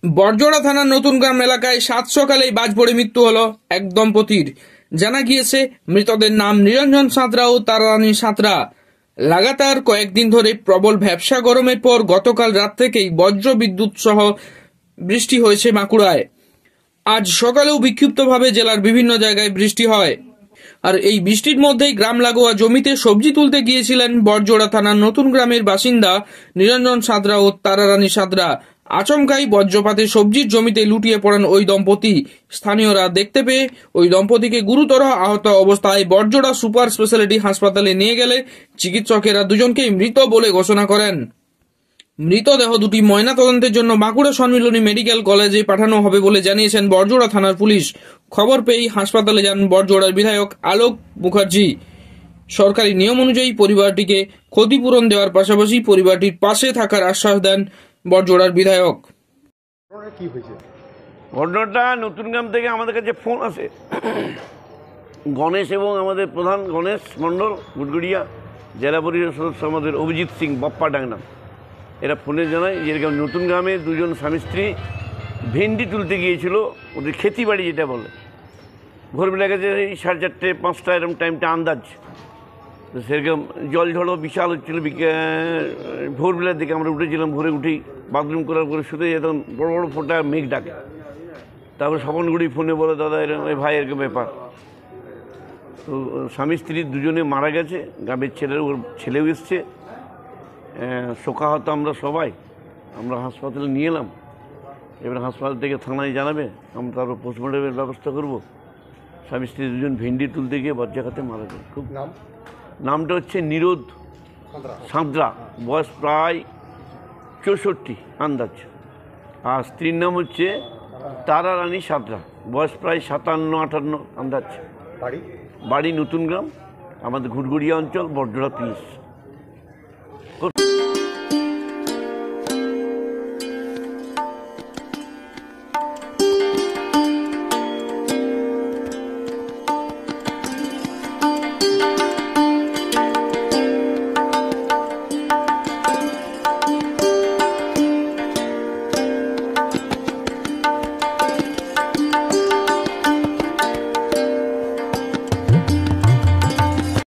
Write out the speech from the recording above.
বড়জোড়া থানার নতুন গ্রাম এলাকায় সাত সকালেই বাজ পড়ে মৃত্যু হলো এক দম্পতির। জানা গিয়েছে মৃতদের নাম নিরঞ্জন সাঁতরা ও তারারানী সাঁতরা। লাগাতার কয়েকদিন ধরে প্রবল ভ্যাপসা গরমের পর গতকাল রাত থেকেই বজ্র বিদ্যুৎ সহ বৃষ্টি হয়েছে বাঁকুড়ায়। আজ সকালেও বিক্ষিপ্তভাবে জেলার বিভিন্ন জায়গায় বৃষ্টি হয়। আর এই বৃষ্টির মধ্যেই গ্রাম লাগোয়া জমিতে সবজি তুলতে গিয়েছিলেন বড়জোড়া থানার নতুন গ্রামের বাসিন্দা নিরঞ্জন সাঁতরা ও তারারানী সাঁতরা। আচমকাই বজ্রপাতে সবজির জমিতে লুটিয়ে পড়েন ওই দম্পতি। স্থানীয়রা দেখতে পেয়ে ওই দম্পতিকে গুরুতর আহত অবস্থায় বড়জোড়া সুপার স্পেশালিটি হাসপাতালে নিয়ে গেলে চিকিৎসকেরা দুজনকেই মৃত বলে ঘোষণা করেন। মৃতদেহ দুটি ময়নাতদন্তের জন্য বাঁকুড়া সম্মিলনী মেডিকেল কলেজে পাঠানো হবে বলে জানিয়েছেন বড়জোড়া থানার পুলিশ। খবর পেয়েই হাসপাতালে যান বড়জোড়ার বিধায়ক আলোক মুখার্জি। সরকারি নিয়ম অনুযায়ী পরিবারটিকে ক্ষতিপূরণ দেওয়ার পাশাপাশি পরিবারটির পাশে থাকার আশ্বাস দেন বড়জোড়ার বিধায়ক। ঘটনাটা নতুন গ্রাম থেকে আমাদের কাছে ফোন আসে, গণেশ এবং আমাদের প্রধান গণেশ মণ্ডল গুড়গুড়িয়া জেলা পরিষদ সদস্য আমাদের অভিজিৎ সিং বপ্পা ডাংনাম, এরা ফোনে জানায় যে এরকম নতুন গ্রামে দুজন স্বামী স্ত্রী ভেন্ডি তুলতে গিয়েছিল, ওদের খেতি বাড়ি যেটা বলে। ভোরবেলা গেছে এই 4:30 5টা এরকম টাইমটা আন্দাজ। তো সেরকম জল ঝড়ও বিশাল হচ্ছিলো। ভোরবেলার দিকে আমরা উঠেছিলাম, ভোরে উঠেই বাথরুম করার পরে শুধু যেতাম বড় বড় ফোঁটা মেঘ ডাকে। তারপর স্বপনগুড়ি ফোনে বলে দাদা এরকম ভাই এরকম ব্যাপার। তো স্বামী স্ত্রী দুজনে মারা গেছে, গ্রামের ওর ছেলেও এসছে, শোকাহত আমরা সবাই। আমরা হাসপাতালে নিয়ে এলাম, এবার হাসপাতাল থেকে থানায় জানাবে, আমরা তারপর পোস্টমর্টমের ব্যবস্থা করব। স্বামী স্ত্রী দুজন ভেন্ডি তুলতে গিয়ে বজ্রাঘাতে মারা যায়। খুব নামটা হচ্ছে নিরোধ সাঁতরা, বয়স প্রায় 64 আন্দাজ। আর স্ত্রীর নাম হচ্ছে তারারানী সাঁতরা, বয়স প্রায় 57-58 আন্দাজ। বাড়ি নতুন গ্রাম, আমাদের ঘুটগুড়িয়া অঞ্চল, বড়জোড়া পিস।